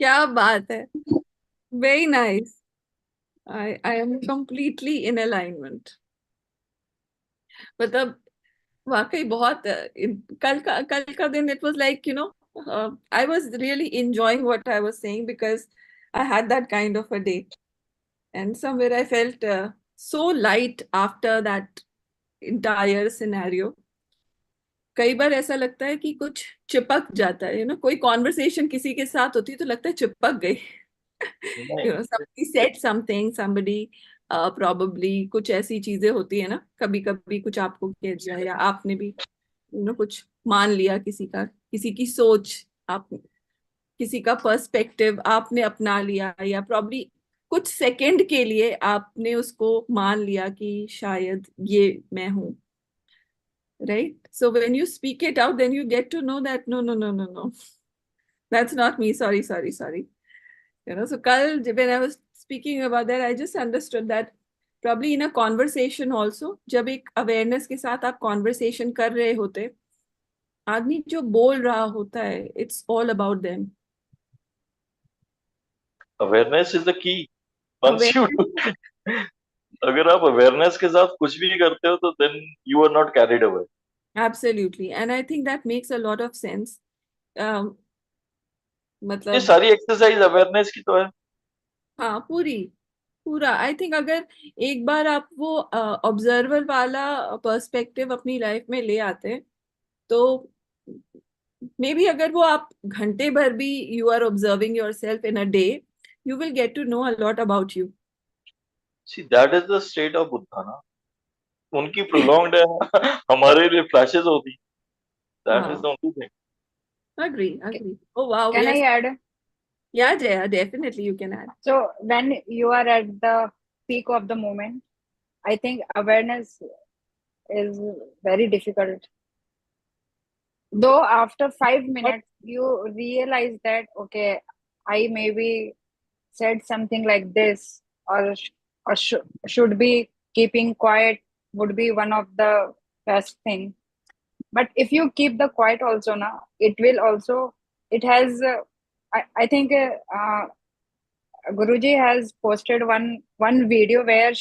क्या बात है, very nice. I am completely in alignment. मतलब वाकई बहुत कल का दिन it was like I was really enjoying what I was saying because I had that kind of a day, and somewhere I felt so light after that entire scenario. कई बार ऐसा लगता है कि कुछ चिपक जाता है, कोई कॉन्वर्सेशन किसी के साथ होती है तो लगता है चिपक गई। नहीं, somebody said something, somebody probably कुछ ऐसी चीजें होती है ना, कभी कभी कुछ आपको कह दिया या आपने भी कुछ मान लिया, किसी की सोच, आप किसी का पर्सपेक्टिव आपने अपना लिया, या प्रॉब्ली कुछ सेकंड के लिए आपने उसको मान लिया कि शायद ये मैं हूँ। right? So when you speak it out, then you get to know that no, no, no, no, no, that's not me. Sorry, sorry, sorry. So kal when I was speaking about that, I just understood that probably in a conversation also, जब एक awareness के साथ आप conversation कर रहे होते, आदमी जो बोल रहा होता है, it's all about them. Awareness is the key. Once you Awareness, अगर आप अवेयरनेस के साथ कुछ भी करते हो तो then you are not carried away. absolutely, and I think that makes a lot of sense. um, ये मतलब सारी एक्सरसाइज अवेयरनेस की तो है। हाँ, पूरा आई थिंक अगर एक बार आप वो ऑब्जर्वर वाला पर्सपेक्टिव अपनी लाइफ में ले आते हैं, तो मे बी अगर वो आप घंटे भर भी you are observing yourself in a day, you will get to know a lot about you. See that is the state of Buddha ना। उनकी प्रोलॉन्ग्ड है हमारे लिए फ्लैशेस होती। दैट इज द हाँ, only thing. Agree agree. Oh wow, we Can are. I add? Yeah Jaya, definitely you can add. So when you are at the peak of the moment, I think awareness is very difficult. Though after 5 minutes, you realize that, okay, I maybe said something like this, or should be keeping quiet would be one of the best thing. But if you keep the quiet also, na, it will also, it has, I think Guruji has posted one video where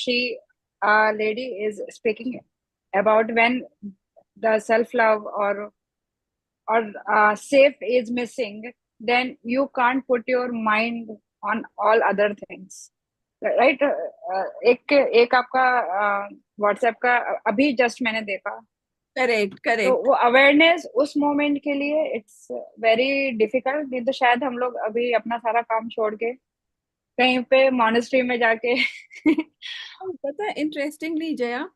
lady is speaking about when the self love or safe is missing, then you can't put your mind on all other things, right? एक एक आपका WhatsApp का अभी just मैंने देखा, correct तो correct. वो awareness उस मोमेंट के लिए इट्स वेरी डिफिकल्ट। नहीं तो शायद हम लोग अभी अपना सारा काम छोड़ के कहीं पे मॉनेस्ट्री में जाके पता है, इंटरेस्टिंगली जया,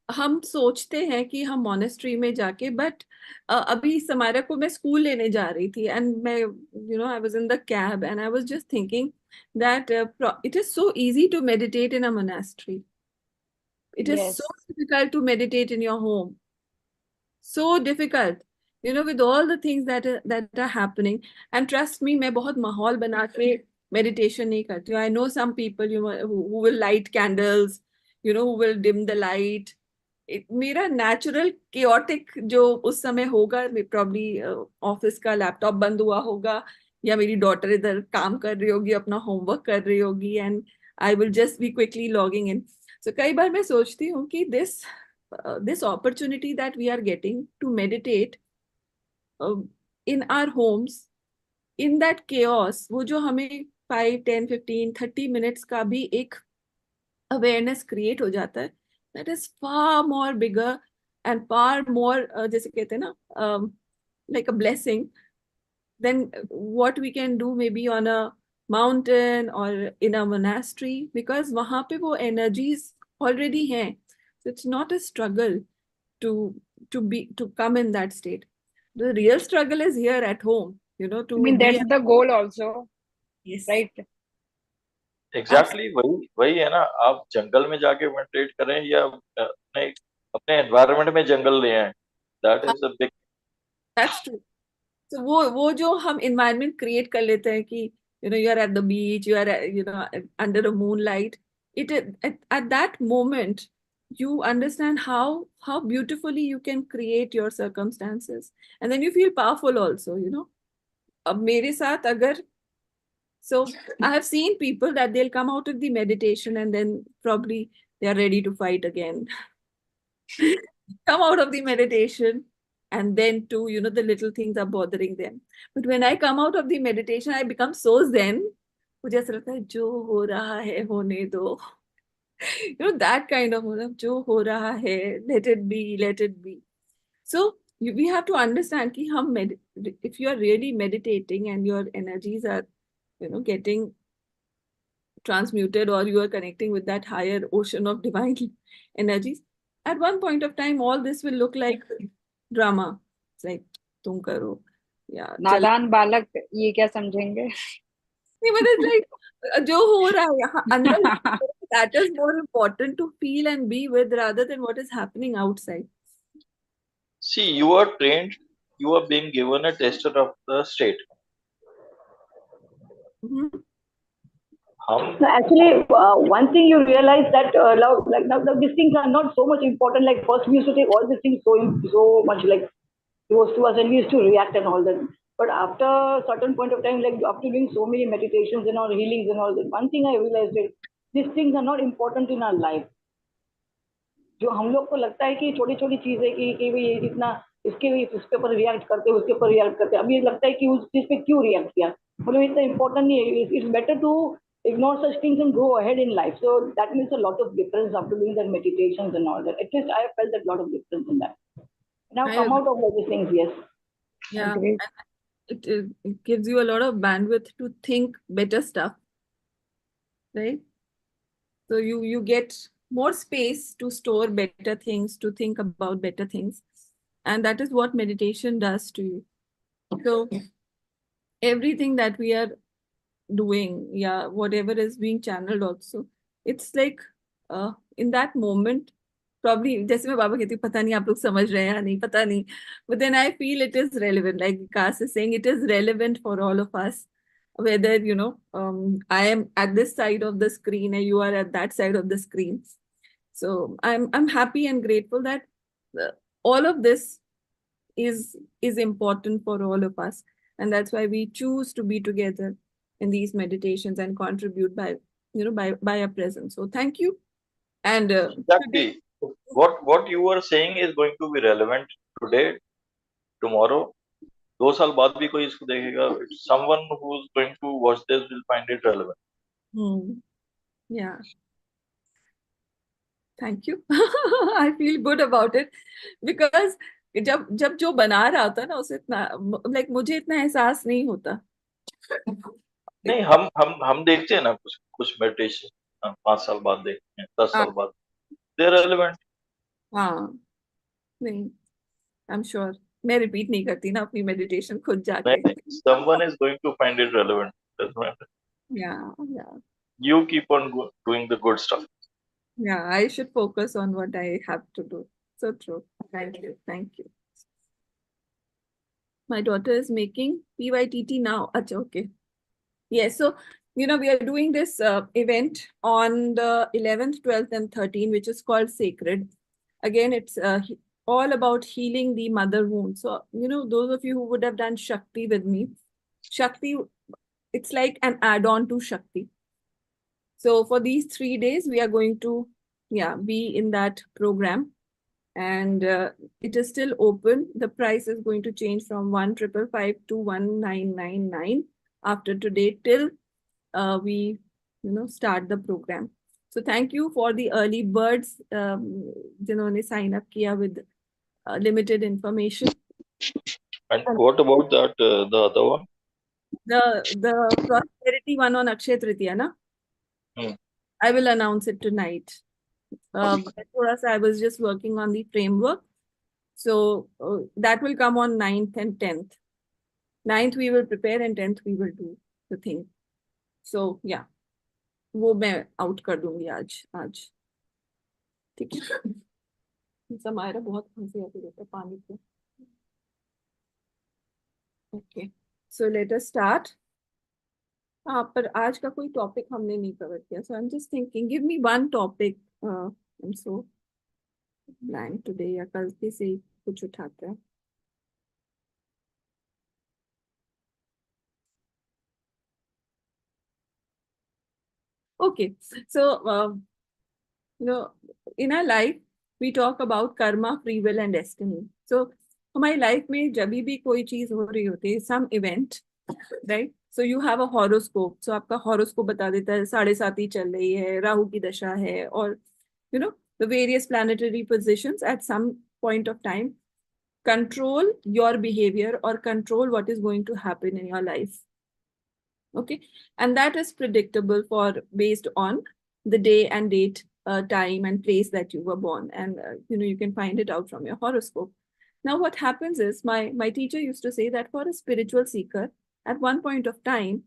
हम सोचते हैं कि हम मॉनेस्ट्री में जाके, बट अभी समारा को मैं स्कूल लेने जा रही थी, एंड मैं I was in the cab and I was just thinking that it is so easy to meditate in a monastery, it is so yes, difficult to meditate in your home, so difficult, with all the things that are happening. And trust me, मैं बहुत माहौल बना के meditation नहीं करती हूँ. I know some people who will light candles, who will dim the light. मेरा natural chaotic जो उस समय होगा, probably ऑफिस का लैपटॉप बंद हुआ होगा, या मेरी डॉटर इधर काम कर रही होगी, अपना होमवर्क कर रही होगी, and I will just be quickly logging in. So कई बार मैं सोचती हूँ कि this opportunity that we are getting to meditate uh, in our homes, in that chaos, वो जो हमें 5, 10, 15, 30 minutes का भी एक awareness create हो जाता है, that is far more bigger and far more जैसे कहते हैं ना, like a blessing than what we can do maybe on a mountain or in a monastery, because वहां पे वो energies already हैं. So it's not a struggle to to come in that state. The real struggle is here at home, I to mean be. that's the goal also, Yes, right? Exactly वही वही है ना। आप जंगल में जाके meditate करें या अपने अपने एनवायरनमेंट में जंगल ले आए, that is a big. that's true. So वो जो हम environment create कर लेते हैं कि you are at the beach, you are under a moonlight. At that moment you understand how beautifully you can create your circumstances, and then you feel powerful also. अब मेरे साथ अगर So I have seen people that they'll come out of the meditation and then probably they are ready to fight again. Come out of the meditation and then too, the little things are bothering them. But when I come out of the meditation, I become so zen. मुझे ऐसा लगता है जो हो रहा है होने दो. That kind of जो हो रहा है, let it be, let it be. So we have to understand कि हम if you are really meditating and your energies are getting transmuted, or you are connecting with that higher ocean of divine energies, at one point of time all this will look like drama. It's like तुम करो या चल. नादान बालक ये क्या समझेंगे? नहीं, but it's like जो हो रहा है यहाँ अंदर, that is more important to feel and be with rather than what is happening outside. See, you are trained, you are being given a tester of the state. So actually, one thing you realize that now these things are not so much important. Like first we used to take all these things so much like close to us, and we used to react and all that. But after a certain point of time, like after doing so many meditations and all healings and all that, one thing I realized is these things are not important in our life. जो हम लोग को लगता है कि छोटी छोटी चीज है कि भाई ये इतना इसके ऊपर रिएक्ट करते हैं, उसके ऊपर रिएक्ट करते हैं, अब ये लगता है कि उस चीज पे क्यों रिएक्ट किया, मतलब इतना इम्पोर्टेंट नहीं है. It's better to ignore such things and go ahead in life. So that makes a lot of difference after doing that meditations and all that. At least I have felt a lot of difference in that. Now I come agree. out of all these things, yes. Yeah. Agreed. It gives you a lot of bandwidth to think better stuff, right? So you get more space to store better things, to think about better things. And that is what meditation does to you. So everything that we are doing, yeah, whatever is being channeled also, it's like in that moment, probably जैसे मैं बाबा कहती हूँ पता नहीं आप लोग समझ रहे हैं या नहीं, पता नहीं, but then I feel it is relevant, like Vikas is saying, it is relevant for all of us, whether I am at this side of the screen and you are at that side of the screen. So I'm happy and grateful that all of this is important for all of us, and that's why we choose to be together in these meditations and contribute by by our presence. So thank you. And Exactly. What you were saying is going to be relevant today, tomorrow. 2 साल बाद भी कोई इसको देखेगा. Someone who's going to watch this will find it relevant. Yeah. Thank you. I feel good about it because जब जो बना रहा होता ना उसे इतना like मुझे इतना एहसास नहीं होता. नहीं, हम देखते हैं ना कुछ मेडिटेशन 5 साल बाद देखते हैं, 10 साल बाद, दे रेलेवेंट. हाँ, नहीं, I'm sure मैं रिपीट नहीं करती ना अपनी मेडिटेशन खुद जाके. Someone is going to find it relevant. Doesn't matter. Yeah. You keep on doing the good stuff. Yeah, I should focus on what I have to do. So true. Thank you. My daughter is making PYTT now. Achha, okay. Yes, so we are doing this event on the 11th, 12th, and 13th, which is called Sacred. Again, it's all about healing the mother wound. So, those of you who would have done Shakti with me, Shakti, it's like an add-on to Shakti. So for these 3 days, we are going to be in that program. And it is still open. The price is going to change from 1,555 to 1,999 after today till we start the program. So thank you for the early birds जिन्होंने sign up किया with limited information. And what about that the other one? The prosperity one on Akshaya Tritiya, na? I will announce it tonight. I was just working on the framework. So that will come on 9th and 10th. 9th we will prepare and 10th we will do the thing. So yeah, वो मैं out कर दूंगी आज. ठीक है. समायरा बहुत खांसी आती रहता है पानी पे. Okay, so let us start. हाँ, पर आज का कोई टॉपिक हमने नहीं कवर किया. So I'm just thinking, give me one topic. I'm so blank today. या कल से ही कुछ उठाते हैं. Okay, so in our life we talk about karma, free will and destiny. So हमारी लाइफ में जब भी कोई चीज हो रही होती है, some event, right? So you have a horoscope. So आपका horoscope बता देता है 7.5 चल रही है, राहु की दशा है, और the various planetary positions at some point of time control your behavior or control what is going to happen in your life. Okay, and that is predictable for based on the day and date, time and place that you were born, and you can find it out from your horoscope. Now what happens is, my teacher used to say that for a spiritual seeker, at one point of time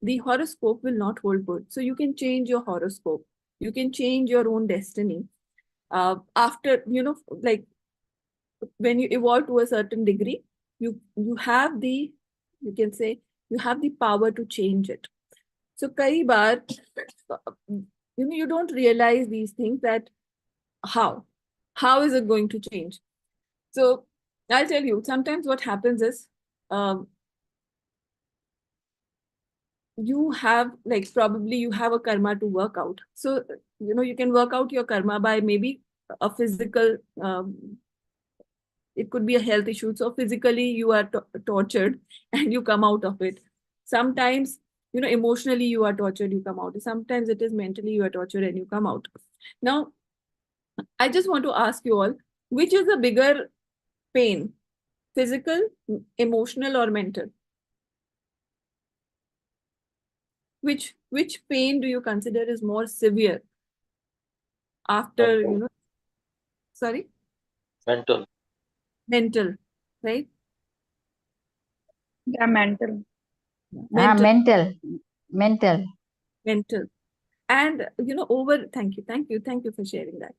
the horoscope will not hold good. So you can change your horoscope, you can change your own destiny after, like when you evolve to a certain degree, you have the, you can say, you have the power to change it. So kai baar, you don't realize these things, that how is it going to change. So I'll tell you, sometimes what happens is, you have, like, probably you have a karma to work out. So you can work out your karma by maybe a physical, it could be a health issue. So physically you are tortured and you come out of it. Sometimes, emotionally you are tortured, you come out. Sometimes it is mentally you are tortured and you come out. Now, I just want to ask you all, which is the bigger pain? Physical, emotional, or mental? Which pain do you consider is more severe after, sorry? Mental. Mental, right? Yeah, mental. Mental. Mental. And thank you for sharing that.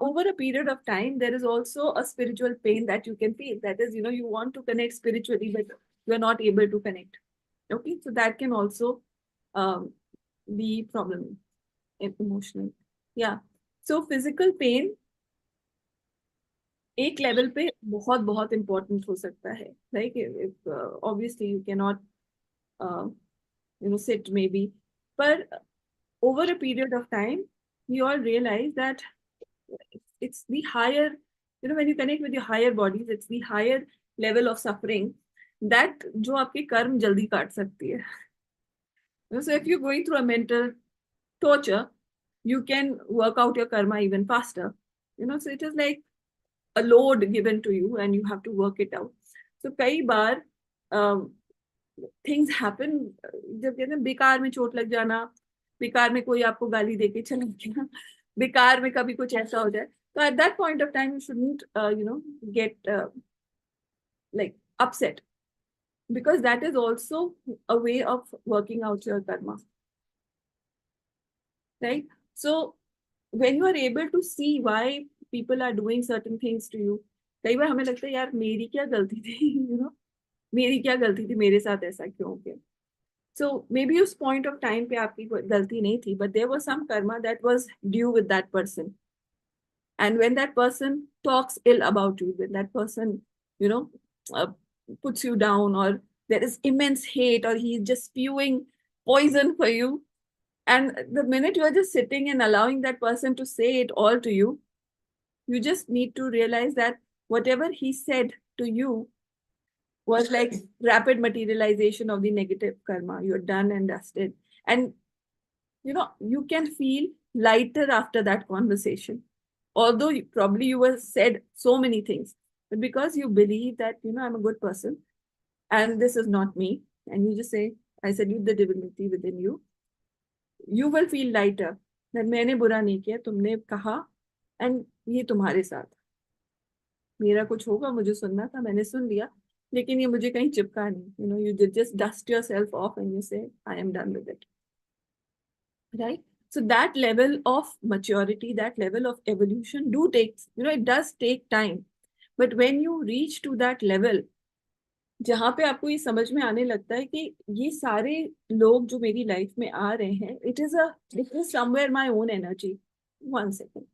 Over a period of time, there is also a spiritual pain that you can feel. That is, you want to connect spiritually, but you are not able to connect. Okay, so that can also be problem, emotional. Yeah. So physical pain एक level पे बहुत बहुत important हो सकता है. Like if obviously you cannot sit maybe, but over a period of time, you all realize that it's the higher, when you connect with your higher bodies, it's the higher level of suffering that जो आपके कर्म जल्दी काट सकती है. So if you're going through a mental torture, you can work out your karma even faster. So it is like a load given to you and you have to work it out. So कई बार things happen, जब कहते हैं बेकार में चोट लग जाना, बेकार में कोई आपको गाली देके चला गया, बेकार में कभी कुछ ऐसा हो जाए, तो at that point of time you shouldn't get like upset, because that is also a way of working out your karma, right? So when you are able to see why people are doing certain things to you, कई बार हमें लगता है यार मेरी क्या गलती थी, मेरी क्या गलती थी, मेरे साथ ऐसा क्यों हो गया. So maybe उस point of time पे आपकी कोई गलती नहीं थी, but there was some karma that was due with that person. And when that person talks ill about you, when that person, uh, puts you down, or there is immense hate, or he's just spewing poison for you, and the minute you are just sitting and allowing that person to say it all to you, you just need to realize that whatever he said to you was like rapid materialization of the negative karma. You're done and dusted. And you can feel lighter after that conversation. Although probably you were said so many things, but because you believe that, I'm a good person and this is not me, and you just say, I salute the divinity within you, you will feel lighter. That मैंने बुरा नहीं किया, तुमने कहा, and ये तुम्हारे साथ. मेरा कुछ होगा, मुझे सुनना था, मैंने सुन लिया, लेकिन ये मुझे कहीं चिपका नहीं. You just dust yourself off and you say, I am done with it. Right? So that level of maturity, that level of evolution it does take time. But when you reach to that level, जहाँ पे आपको ये समझ में आने लगता है कि ये सारे लोग जो मेरी लाइफ में आ रहे हैं, it is somewhere my own energy. One second.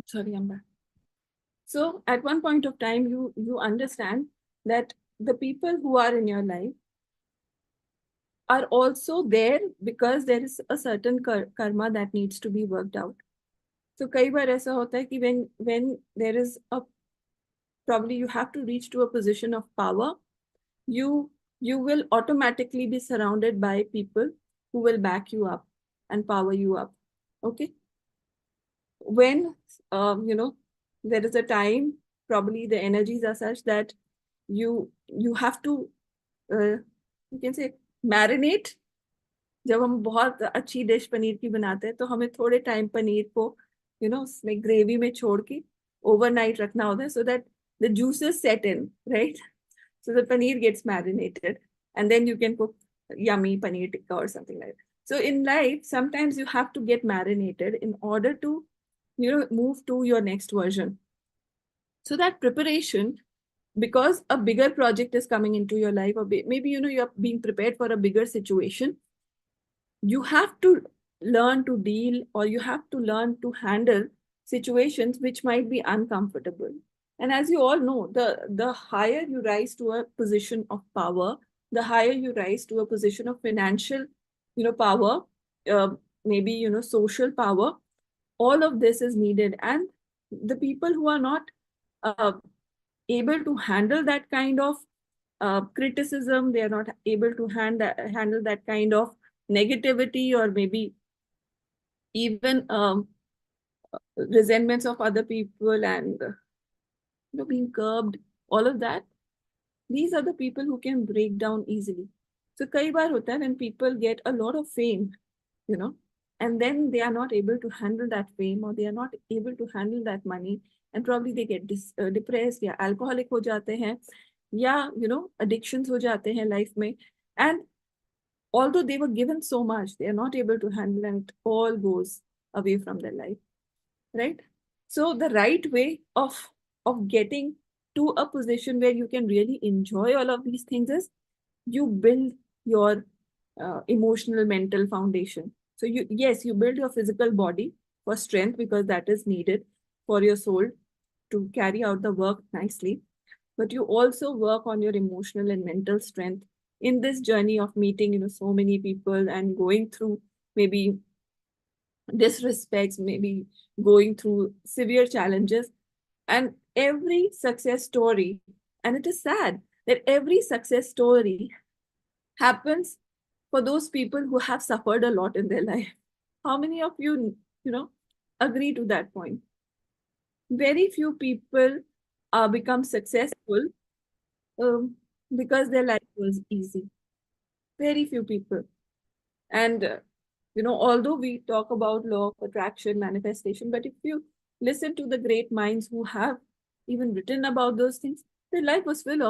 Sorry, I'm back. So at one point of time, you understand that the people who are in your life are also there because there is a certain karma that needs to be worked out. So कई बार ऐसा होता है कि when there is a probably you have to reach to a position of power, you will automatically be surrounded by people who will back you up and power you up. Okay. When there is a time, probably the energies are such that you have to you can say marinate. जब हम बहुत अच्छी dish paneer की बनाते हैं तो हमें थोड़े टाइम पनीर को उसमें ग्रेवी में छोड़ के ओवरनाइट रखना होता है so that the juices set in, right? So the paneer gets marinated and then you can cook yummy paneer tikka or something like that. So in life, sometimes you have to get marinated in order to move to your next version. So that preparation, because a bigger project is coming into your life, or maybe you're being prepared for a bigger situation, you have to learn to deal, or you have to learn to handle situations which might be uncomfortable. And as you all know, the higher you rise to a position of power, the higher you rise to a position of financial power, maybe social power, all of this is needed. And the people who are not able to handle that kind of criticism, they are not able to handle that kind of negativity, or maybe even resentments of other people, and being curbed, all of that, these are the people who can break down easily. So kai baar hota hai when people get a lot of fame, and then they are not able to handle that fame, or they are not able to handle that money, and probably they get depressed, या alcoholic हो जाते हैं, या addictions हो जाते हैं life में, and although they were given so much, they are not able to handle, and it all goes away from their life, right? So the right way of getting to a position where you can really enjoy all of these things is you build your emotional, mental foundation. So you build your physical body for strength, because that is needed for your soul to carry out the work nicely. But you also work on your emotional and mental strength in this journey of meeting, so many people, and going through maybe disrespects, maybe going through severe challenges. And every success story, and it is sad that every success story happens for those people who have suffered a lot in their life. How many of you, agree to that point? Very few people become successful because their life was easy. Very few people. And, although we talk about law of attraction, manifestation, but if you listen to the great minds who have even written about those things, their life was full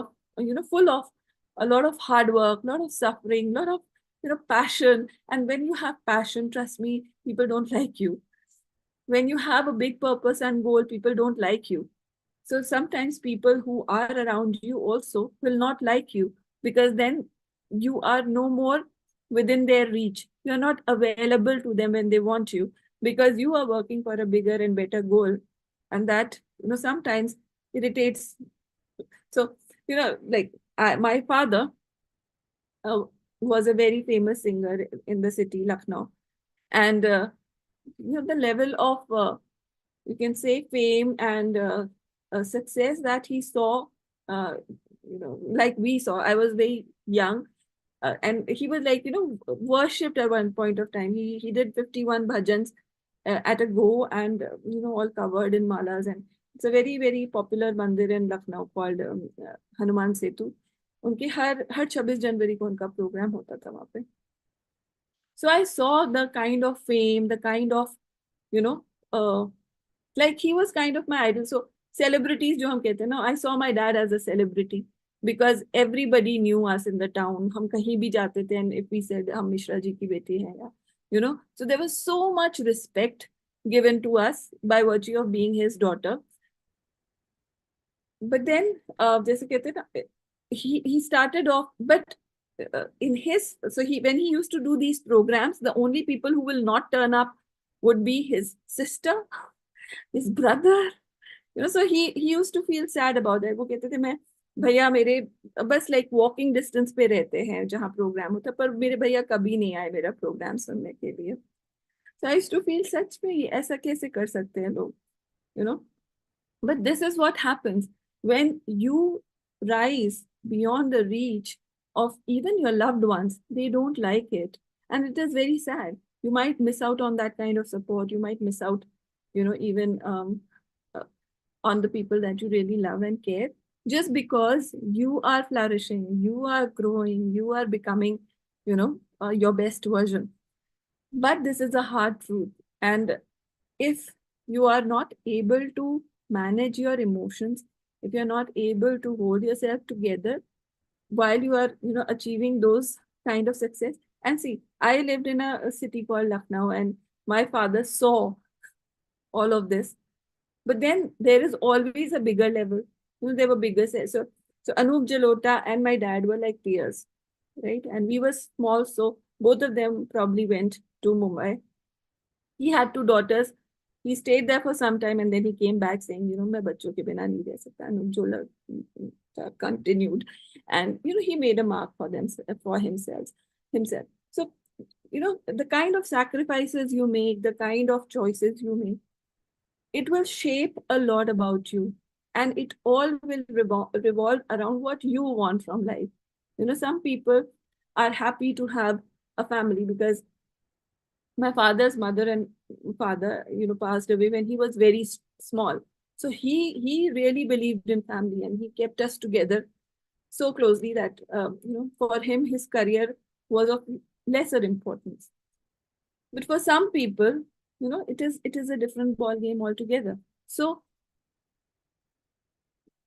of a lot of hard work, a lot of suffering, a lot of, passion. And when you have passion, trust me, people don't like you. When you have a big purpose and goal, people don't like you. So sometimes people who are around you also will not like you, because then you are no more within their reach. You're not available to them when they want you, because you are working for a bigger and better goal. And that, sometimes irritates. So, my father was a very famous singer in the city, Lucknow. And, the level of, you can say, fame and success that he saw, like we saw. I was very young, and he was worshipped at one point of time. He did 51 bhajans at a go, and all covered in malas. And it's a very, very popular mandir in Lucknow called Hanuman Setu. उनके हर 26 जनवरी को उनका programme होता था वहाँ पे. So I saw the kind of fame, the kind of, like he was kind of my idol. So celebrities जो हम कहते हैं ना, I saw my dad as a celebrity because everybody knew us in the town. हम कहीं भी जाते थे, and if we said हम मिश्रा जी की बेटी हैं, या, so there was so much respect given to us by virtue of being his daughter. But then, जैसे कहते हैं ना, he started off, but when he used to do these programs, the only people who will not turn up would be his sister his brother, so he used to feel sad about that. वो कहते थे मैं भैया मेरे बस like walking distance पे रहते हैं जहाँ प्रोग्राम होता, पर मेरे भैया कभी नहीं आए मेरा प्रोग्राम सुनने के लिए. So I used to feel सच में ये ऐसा कैसे कर सकते हैं लोग, But this is what happens when you rise beyond the reach of even your loved ones. They don't like it. And it is very sad. You might miss out on that kind of support. You might miss out, even uh, on the people that you really love and care, just because you are flourishing, you are growing, you are becoming, your best version. But this is a hard truth. And if you are not able to manage your emotions, if you're not able to hold yourself together while you are, achieving those kind of success. And see, I lived in a city called Lucknow, and my father saw all of this. But then there is always a bigger level. There were bigger. So Anup Jalota and my dad were like peers, right? And we were small, so both of them probably went to Mumbai. He had 2 daughters. He stayed there for some time and then he came back saying, मैं बच्चों के बिना नहीं रह सकता. Anup continued, and he made a mark for himself. So the kind of sacrifices you make, the kind of choices you make, it will shape a lot about you, and it all will revolve around what you want from life. Some people are happy to have a family because my father's mother and father, passed away when he was very small. So he really believed in family, and he kept us together so closely that, for him, his career was of lesser importance. But for some people, it is a different ball game altogether. So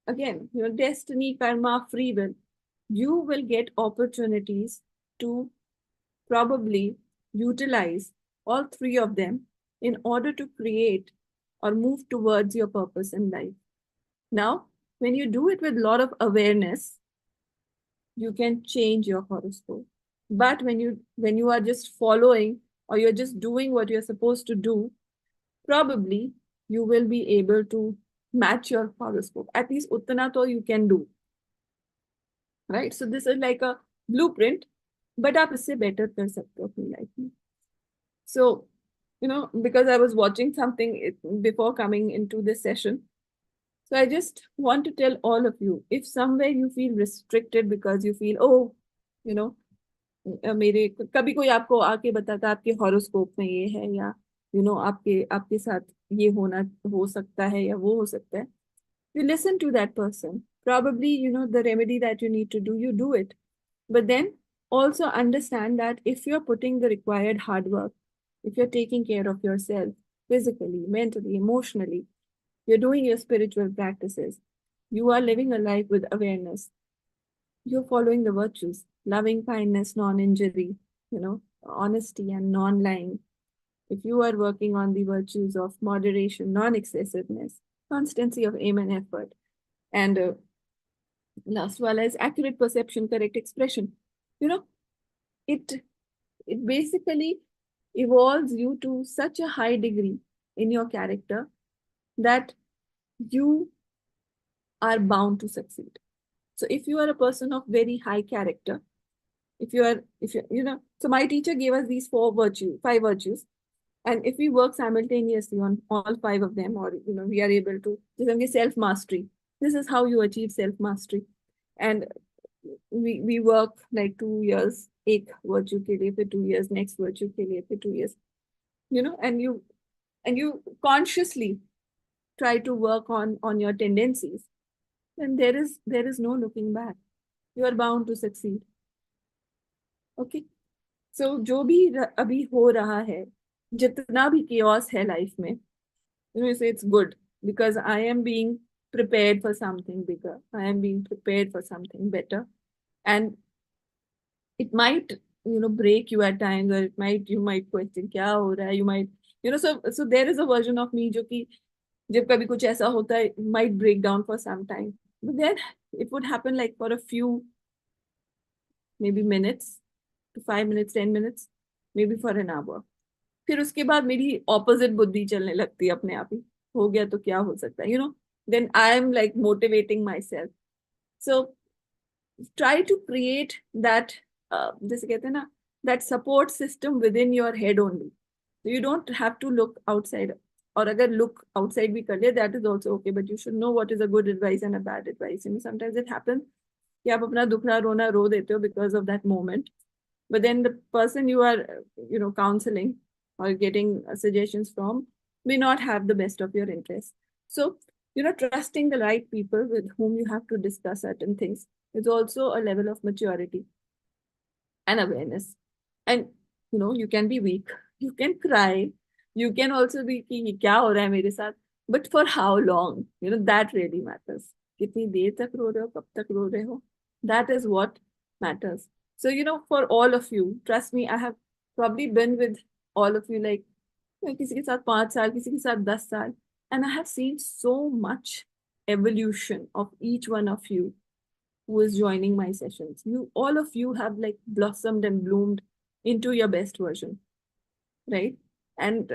again, destiny, karma, free will, you will get opportunities to probably utilize all 3 of them in order to create or move towards your purpose in life. Now, when you do it with a lot of awareness, you can change your horoscope. But when you are just following, or you're just doing what you're supposed to do, probably you will be able to match your horoscope. At least uttana to you can do. Right? So this is like a blueprint, but aap isse better kar sakte ho apni life mein. So, because I was watching something before coming into this session, so I just want to tell all of you, if somewhere you feel restricted because you feel, मेरे कभी कोई आपको आके बताता आपके horoscope में ये है, या आपके साथ ये हो सकता है या वो हो सकता है, you listen to that person. Probably, the remedy that you need to do, you do it. But then also understand that if you're putting the required hard work, if you're taking care of yourself physically, mentally, emotionally, you're doing your spiritual practices, you are living a life with awareness, you're following the virtues, loving kindness, non-injury, honesty and non-lying. If you are working on the virtues of moderation, non-excessiveness, constancy of aim and effort, and last one is accurate perception, correct expression, it basically evolves you to such a high degree in your character that you are bound to succeed. So if you are a person of very high character, so my teacher gave us these 5 virtues, and if we work simultaneously on all 5 of them, or we are able to self-mastery. This is how you achieve self-mastery. And we work like 2 years, एक virtue के लिए, फिर 2 years, next virtue के लिए, फिर 2 years, and you consciously try to work on your tendencies, then there is no looking back. You are bound to succeed. Okay, so जो भी अभी हो रहा है, जितना भी chaos है life में, you say it's good because I am being prepared for something bigger. I am being prepared for something better, and it might break you at times, or you might question क्या हो रहा है. You might so there is a version of me जो कि जब कभी कुछ ऐसा होता है, might break down for some time, but then it would happen like for a few maybe minutes to 5 minutes, 10 minutes, maybe for an hour. फिर उसके बाद मेरी opposite बुद्धि चलने लगती है अपने आप ही. हो गया तो क्या हो सकता है, then I am like motivating myself. So try to create that, जैसे कहते हैं ना, that support system within your head only. So you don't have to look outside. और अगर look outside भी कर ले, that is also okay, but you should know what is a good advice and a bad advice. Sometimes it happens कि आप अपना दुखड़ा रोना रो देते हो because of that moment, but then the person you are counseling or getting suggestions from may not have the best of your interests. So trusting the right people with whom you have to discuss certain things is also a level of maturity and awareness. And you can be weak, you can cry, you can also be कि क्या हो रहा है मेरे साथ, but for how long, that really matters. कितनी देर तक रो रहे हो, कब तक रो रहे हो, that is what matters. So for all of you, trust me, I have probably been with all of you, like किसी के साथ 5 साल, किसी के साथ 10 साल, and I have seen so much evolution of each one of you who is joining my sessions. All of you have like blossomed and bloomed into your best version, right? And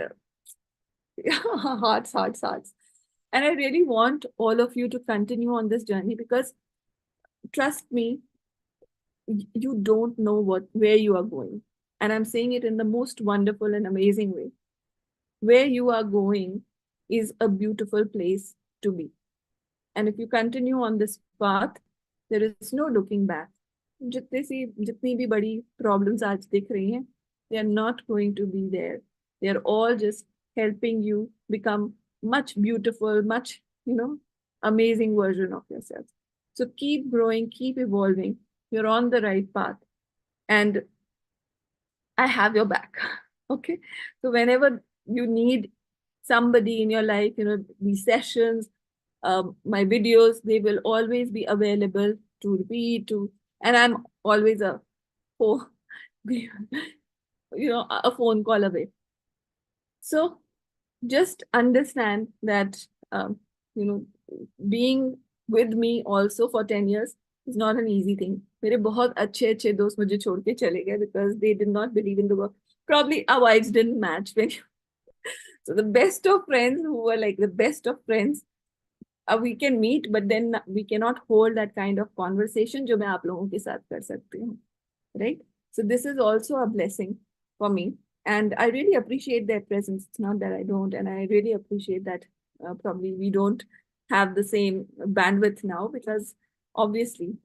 hearts. And I really want all of you to continue on this journey, because trust me, you don't know where you are going. And I'm saying it in the most wonderful and amazing way. Where you are going is a beautiful place to be. And if you continue on this path, there is no looking back. जितनी भी बड़ी problems आज दिख रही हैं, they are not going to be there. They are all just helping you become much beautiful, much, amazing version of yourself. So keep growing, keep evolving. You're on the right path. And I have your back. Okay. So whenever you need somebody in your life, these sessions, my videos, they will always be available to repeat and I'm always a phone call away. So just understand that, being with me also for 10 years is not an easy thing. मेरे बहुत अच्छे दोस्त मुझे छोड़ के चले गए because they did not believe in the work. Probably our wives didn't match. So the best of friends who were like the best of friends, we can meet, but then we cannot hold that kind of conversation जो मैं आप लोगों के साथ कर सकती हूँ, right? So this is also a blessing for me, and I really appreciate their presence. It's not that I don't, and I really appreciate that probably we don't have the same bandwidth now, because obviously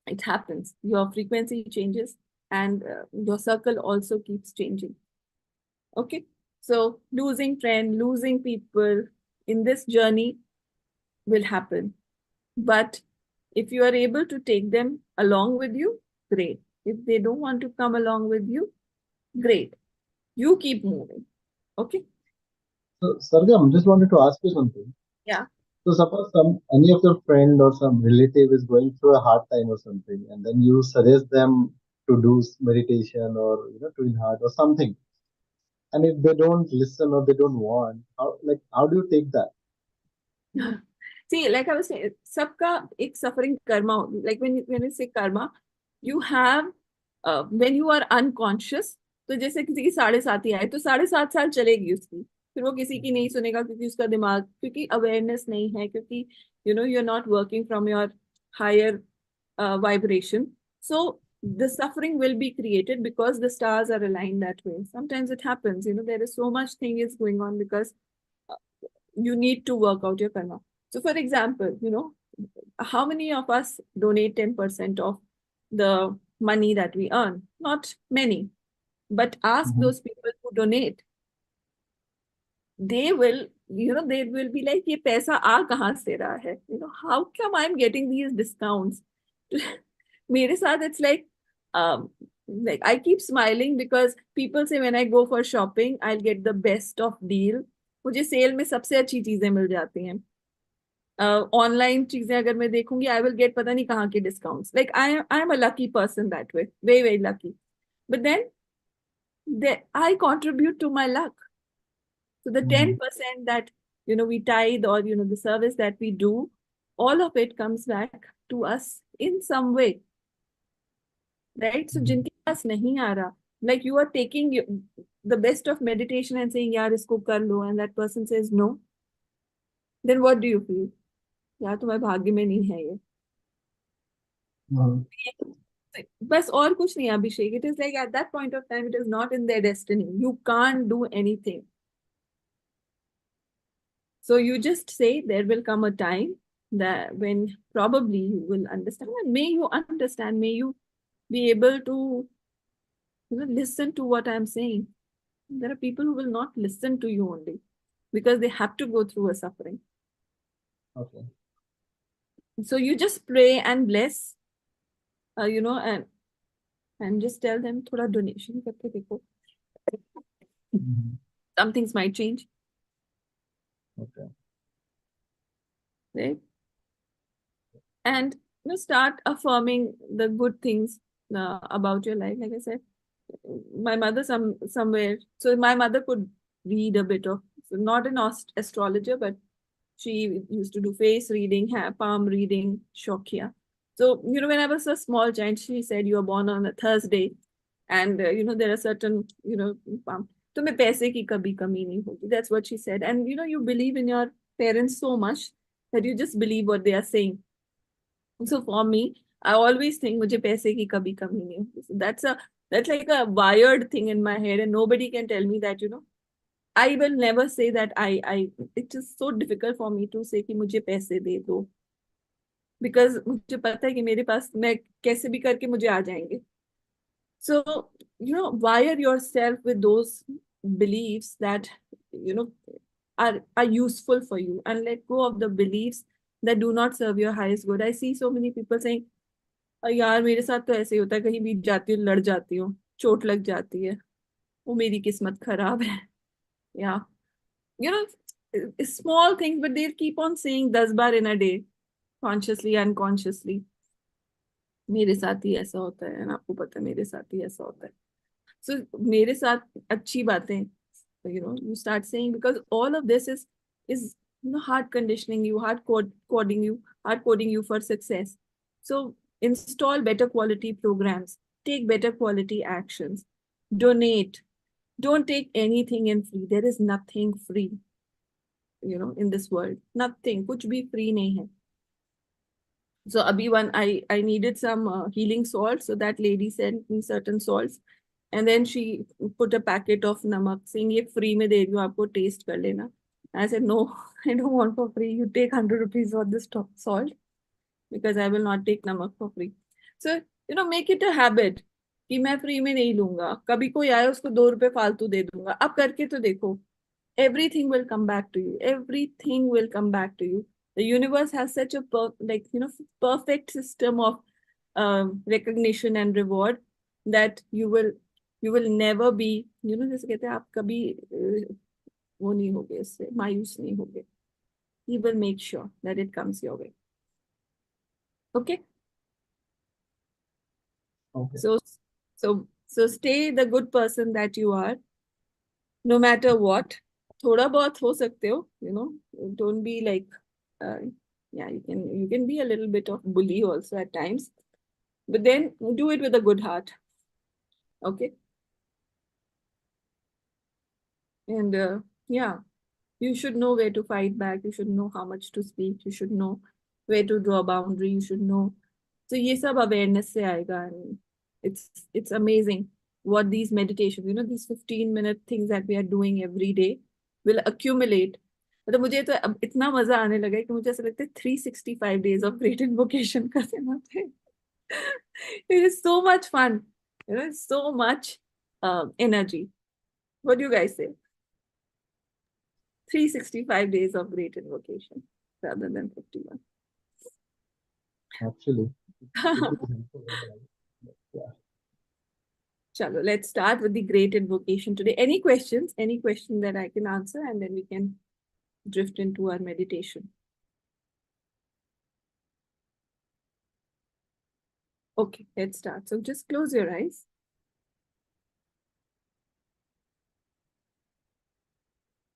it happens. Your frequency changes and your circle also keeps changing. Okay, so losing friends, losing people in this journey will happen, but if you are able to take them along with you, great. If they don't want to come along with you, great. You keep moving. Okay. So Sargam, just wanted to ask you something. Yeah. So suppose any of your friend or some relative is going through a hard time or something, and then you suggest them to do meditation or to heart or something, and if they don't listen or they don't want, how do you take that? See, like I was saying, सबका एक suffering karma. Like when you say karma, you have when you are unconscious. तो जैसे किसी की 7.5 ही आए तो 7.5 साल चलेगी उसकी, फिर वो किसी की नहीं सुनेगा क्योंकि उसका दिमाग, क्योंकि अवेयरनेस नहीं है, क्योंकि you're not working from your higher vibration. So the suffering will be created because the stars are aligned that way. Sometimes it happens, there is so much thing is going on because you need to work out your karma. So for example, how many of us donate 10% of the money that we earn? Not many, but ask those people who donate. They will, they will be like, ये पैसा आ कहाँ से रहा है? How come I'm getting these discounts? मेरे साथ it's like I keep smiling because people say when I go for shopping, I'll get the best of deal. मुझे cell में सबसे अच्छी चीजें मिल जाती हैं. ऑनलाइन चीजें अगर मैं देखूंगी, आई विल गेट पता नहीं कहाँ के discounts. Like I am a lucky person that way, very very lucky. But then I contribute to my luck. So the 10% that we tithe, or the service that we do, all of it comes back to us in some way, right? So जिनके पास नहीं आ रहा, like you are taking the best of meditation and saying यार इसको कर लो, and that person says no, then what do you feel? यार तुम्हारे भाग्य में नहीं है ये. बस और कुछ नहीं अभिषेक. It is like at that point of time, it is not in their destiny. You can't do anything. So you just say there will come a time that when probably you will understand, and may you understand, may you be able to listen to what I'm saying. There are people who will not listen to you only because they have to go through a suffering. Okay. So you just pray and bless, and just tell them thoda donation करके देखो. Some things might change. Okay. Right? And start affirming the good things about your life. Like I said, my mother somewhere, so my mother could read a bit of, so not an astrologer, but she used to do face reading, palm reading, shokya. So when I was a small child, she said you are born on a Thursday, and there are certain palm. तुम्हें पैसे की कभी कमी नहीं होगी. That's what she said. And you believe in your parents so much that you just believe what they are saying. So for me, I always think मुझे पैसे की कभी कमी नहीं होगी. So that's like a wired thing in my head, and nobody can tell me that I will never say that it is so difficult for me to say कि मुझे पैसे दे दो, because मुझे पता है कि मेरे पास मैं कैसे भी करके मुझे आ जाएंगे. So wire yourself with those beliefs that are useful for you, and let go of the beliefs that do not serve your highest good. I see so many people saying, यार मेरे साथ तो ऐसे ही होता है, कहीं भी जाती हूँ लड़ जाती हूँ, चोट लग जाती है, वो मेरी किस्मत खराब है. Yeah, small things, but they'll keep on saying 10 bar in a day, consciously, unconsciously. मेरे साथ ही ऐसा होता है, and आपको पता है मेरे साथ ही ऐसा होता है. So मेरे साथ अच्छी बातें, you start saying, because all of this is hard conditioning you, hard coding you for success. So install better quality programs, take better quality actions, donate. Don't take anything in free. There is nothing free, in this world. Nothing, कुछ भी free नहीं है. So abhi I needed some healing salts, so that lady sent me certain salts, and then she put a packet of namak, saying ये free में दे रही हूँ, आपको taste कर लेना. I said no, I don't want for free. You take 100 rupees for this salt, because I will not take namak for free. So make it a habit कि मैं free में नहीं लूंगा. कभी कोई आए उसको 2 रुपए फालतू दे दूंगा. अब करके तो देखो. Everything will come back to you. Everything will come back to you. The universe has such a perfect system of recognition and reward that you will never be, जैसे कहते हैं, आप कभी वो नहीं होगे, इससे मायूस नहीं होगे. He will make sure that it comes your way. Okay. Okay. So stay the good person that you are, no matter what. थोड़ा बहुत हो सकते हो, don't be like, yeah, you can be a little bit of bully also at times, but then do it with a good heart. Okay. And yeah, you should know where to fight back. You should know how much to speak. You should know where to draw a boundary. You should know. So ये सब awareness से आएगा, and it's amazing what these meditations, these 15-minute things that we are doing every day will accumulate. मतलब मुझे तो अब इतना मजा आने लगा है कि मुझे ऐसा लगता है 365 days of great invocation कर देना चाहिए. It is so much fun, so much energy. What do you guys say? 365 days of great invocation rather than 51. Actually. Yeah. Chalo, let's start with the great invocation today. Any questions? Any question that I can answer, and then we can drift into our meditation. Okay, let's start. So just close your eyes.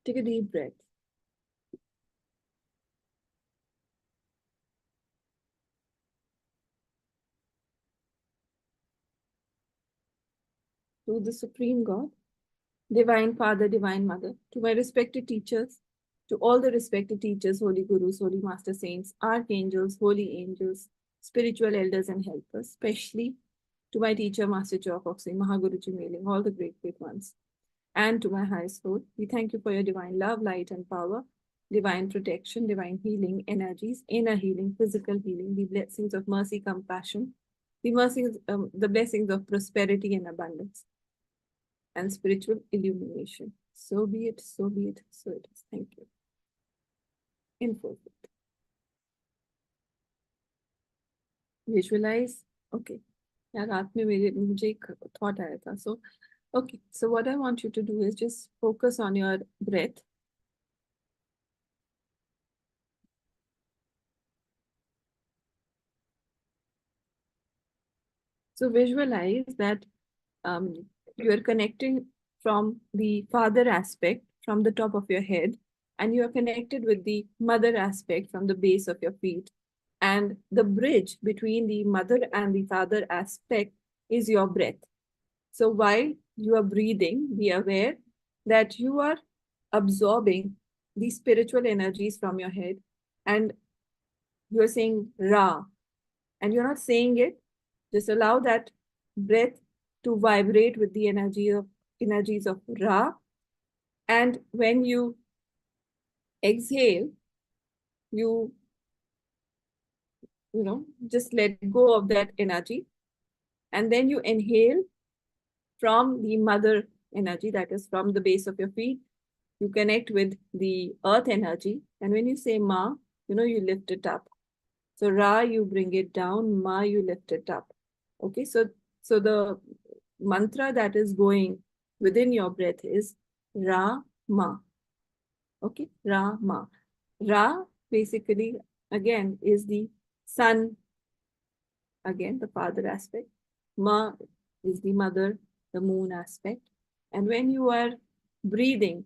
Take a deep breath. To the Supreme God, Divine Father, Divine Mother, to my respected teachers, To all the respected teachers, holy gurus, holy master saints, archangels, holy angels, spiritual elders and helpers, especially to my teacher, Master Chokoksing, Mahaguruji Mailing, all the great ones, and to my highest Lord, we thank you for your divine love, light, and power, divine protection, divine healing energies, inner healing, physical healing, the blessings of mercy, compassion, the blessings of prosperity and abundance, and spiritual illumination. So be it, so be it, so it is. Thank you. Info. Visualize. Okay. Yeah, रात में मुझे एक thought आया था. So, okay. So what I want you to do is just focus on your breath. So visualize that you are connecting from the father aspect from the top of your head, and you are connected with the mother aspect from the base of your feet. And the bridge between the mother and the father aspect is your breath. So while you are breathing, be aware that you are absorbing the spiritual energies from your head, and you're saying Ra, and you're not saying it. Just allow that breath to vibrate with the energies of Ra. And when you exhale, you just let go of that energy, and then you inhale from the mother energy, that is from the base of your feet. You connect with the earth energy, and when you say Ma, you lift it up. So Ra, you bring it down, Ma, you lift it up. Okay, so the mantra that is going within your breath is Ra Ma. Okay, Ra Ma. Ra basically again is the sun, again the father aspect. Ma is the mother, the moon aspect. And when you are breathing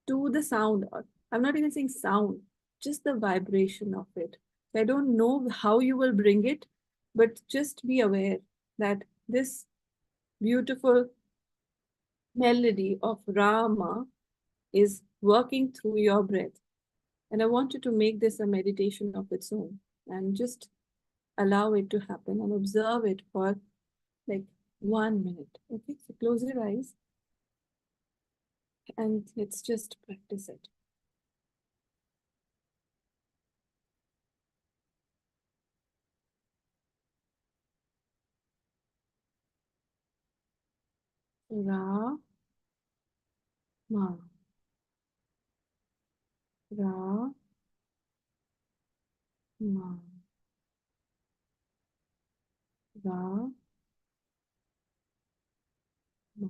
to the sound, I'm not even saying sound, just the vibration of it. I don't know how you will bring it, but just be aware that this beautiful melody of Rama is working through your breath. And I want you to make this a meditation of its own and just allow it to happen and observe it for like 1 minute. Okay, so close your eyes and let's just practice it. Ra Ma. Ra Ma. Ra Ma.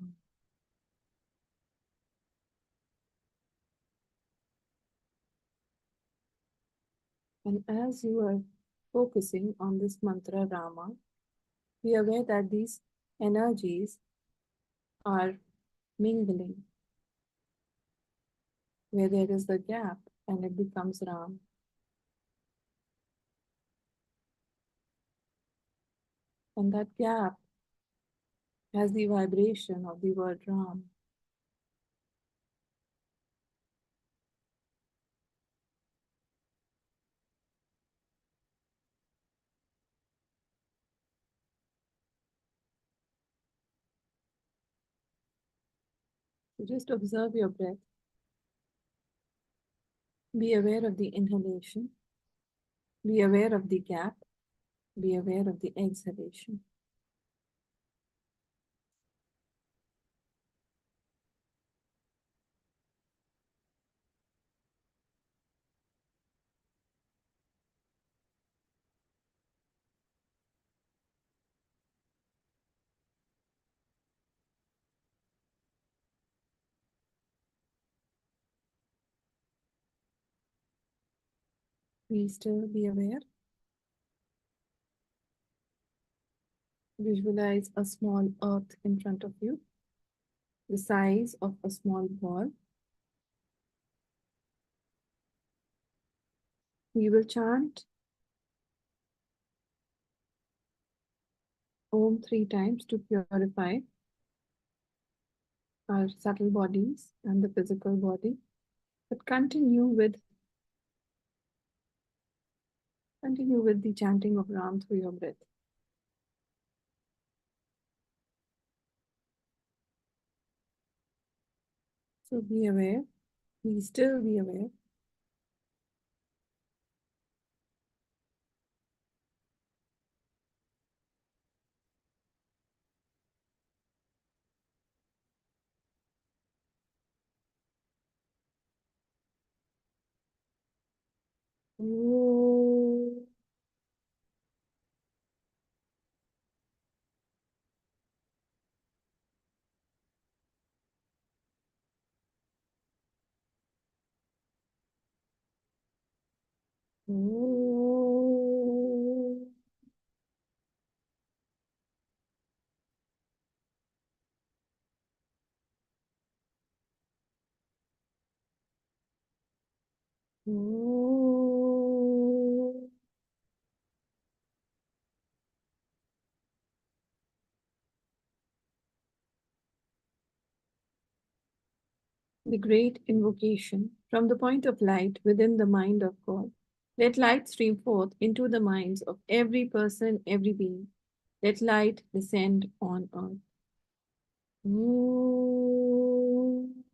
And as you are focusing on this mantra Rama, be aware that these energies are mingling. Where there is the gap and it becomes Ram. And that gap has the vibration of the word Ram. So just observe your breath. Be aware of the inhalation. Be aware of the gap. Be aware of the exhalation. Be still, be aware. Visualize a small earth in front of you, the size of a small ball. We will chant Om 3 times to purify our subtle bodies and the physical body. But continue with the chanting of Ram through your breath. So be aware, be still, be aware. Om. Om. Om. The great invocation from the point of light within the mind of God. Let light stream forth into the minds of every person, every being. Let light descend on earth. Om.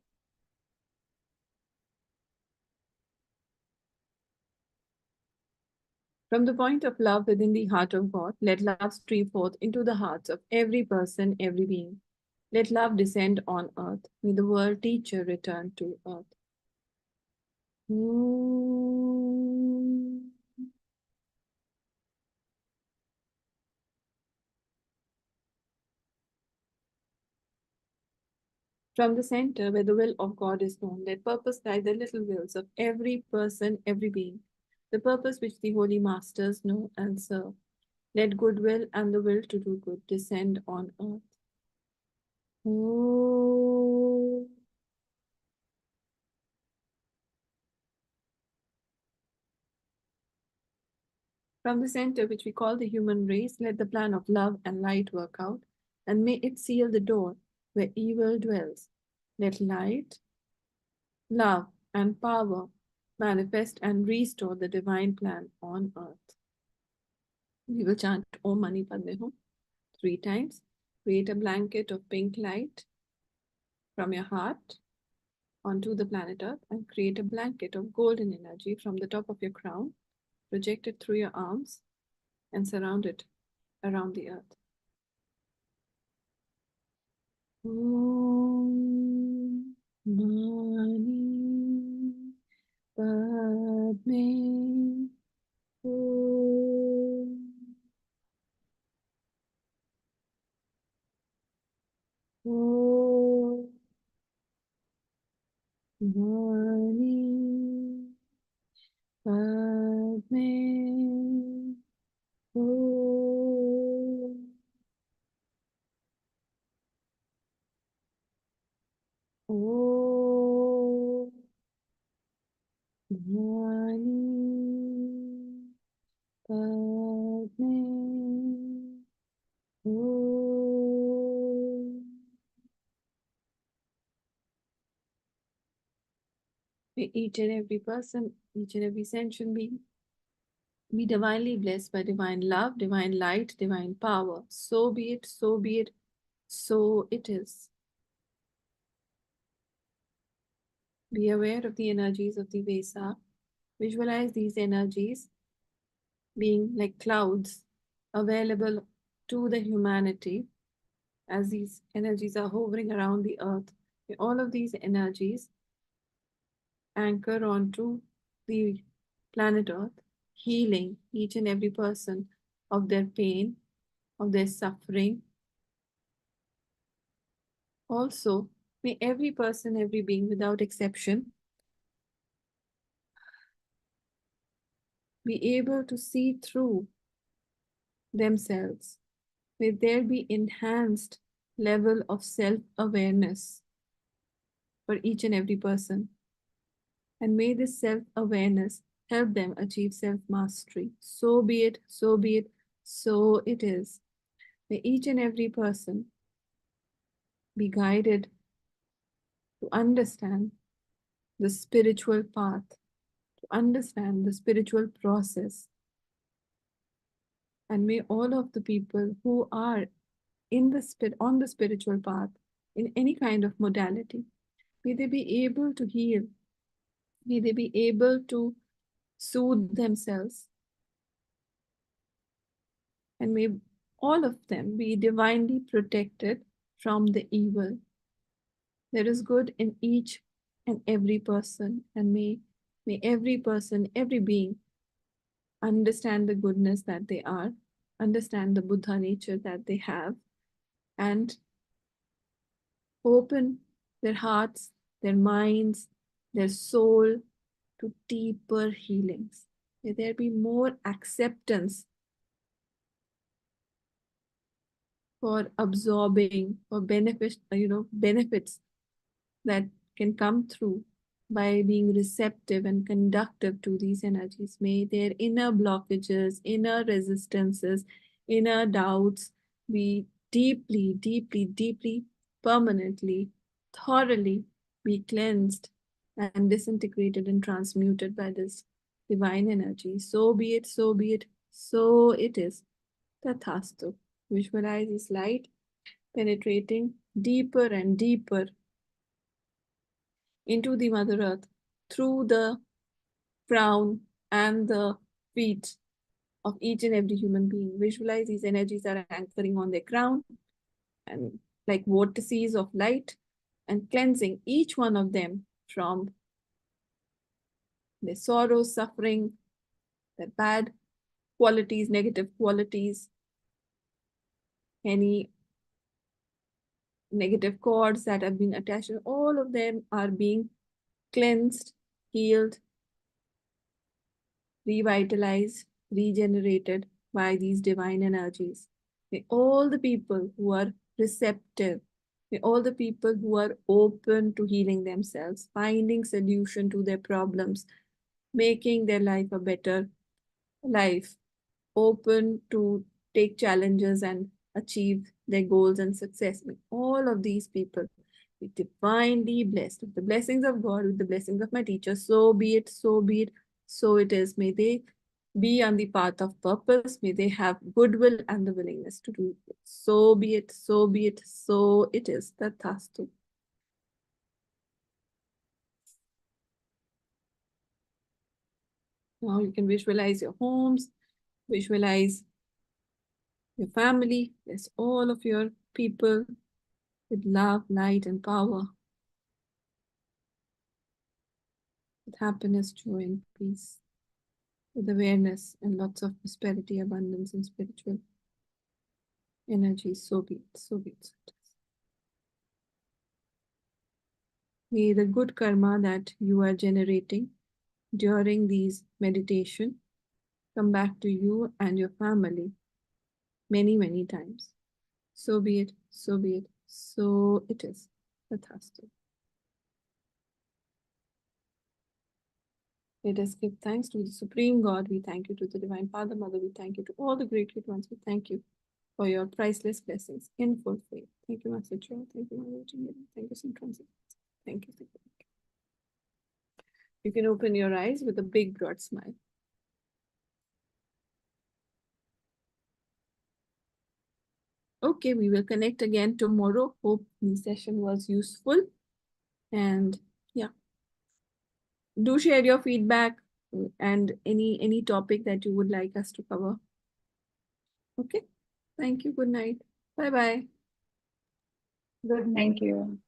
From the point of love within the heart of God, let love stream forth into the hearts of every person, every being. Let love descend on earth. May the world teacher return to earth. Om. From the center where the will of God is known, let purpose guide the little wills of every person, every being, the purpose which the holy masters know and serve. Let goodwill and the will to do good descend on earth. Om. From the center which we call the human race, let the plan of love and light work out, and may it seal the door where evil dwells. Let light, love, and power manifest and restore the divine plan on earth. We will chant Om Mani Padme Hum 3 times. Create a blanket of pink light from your heart onto the planet Earth, and create a blanket of golden energy from the top of your crown, project it through your arms, and surround it around the earth. Om Mani Padme Hum. Om Mani Padme Hum. Om Mani Padme Hum. May each and every person, each and every sentient being be divinely blessed by divine love, divine light, divine power. So be it, so be it, so it is. Be aware of the energies of the Vesa. Visualize these energies being like clouds available to the humanity as these energies are hovering around the earth. May all of these energies anchor onto the planet Earth, healing each and every person of their pain, of their suffering. Also, may every person, every being without exception, be able to see through themselves. May there be enhanced level of self-awareness for each and every person. And may this self-awareness help them achieve self-mastery. So be it, so be it, so it is. May each and every person be guided to understand the spiritual path, to understand the spiritual process. And may all of the people who are in the on the spiritual path, in any kind of modality, may they be able to heal. May they be able to soothe themselves. And may all of them be divinely protected from the evil. There is good in each and every person, and may every person, every being understand the goodness that they are, understand the Buddha nature that they have, and open their hearts, their minds, their soul to deeper healings. May there be more acceptance for absorbing or benefits that can come through by being receptive and conductive to these energies. May their inner blockages, inner resistances, inner doubts be deeply, deeply, deeply, permanently, thoroughly be cleansed and disintegrated and transmuted by this divine energy. So be it, so be it, so it is. Tathastu. Visualize this light penetrating deeper and deeper into the Mother Earth through the crown and the feet of each and every human being. Visualize these energies are anchoring on their crown and like vortices of light, and cleansing each one of them from their sorrow, suffering, their bad qualities, negative qualities, any negative cords that have been attached. All of them are being cleansed, healed, revitalized, regenerated by these divine energies. May all the people who are receptive, may all the people who are open to healing themselves, finding solution to their problems, making their life a better life, open to take challenges and achieve their goals and success. May all of these people be divinely blessed with the blessings of God, with the blessings of my teacher. So be it, so be it, so it is. May they be on the path of purpose. May they have goodwill and the willingness to do it. So be it, so be it, so it is. Tathastu. Now you can visualize your homes, visualize your family. Bless all of your people with love, light, and power, with happiness, joy, and peace, with awareness and lots of prosperity, abundance, and spiritual energy. So be it, so be it, so it is. May the good karma that you are generating during these meditation come back to you and your family many, many times. So be it, so be it, so it is. Tathastu. Let us give thanks to the Supreme God. We thank you to the Divine Father, Mother. We thank you to all the great ones. We thank you for your priceless blessings in full faith. Thank you, Master Joe. Thank you, Mother Virginia. Thank you, Saint Francis. Thank you. Thank you. You can open your eyes with a big, broad smile. Okay, we will connect again tomorrow. Hope the session was useful. And yeah, do share your feedback and any topic that you would like us to cover. Okay, thank you. Good night. Bye-bye. Good night. Thank you.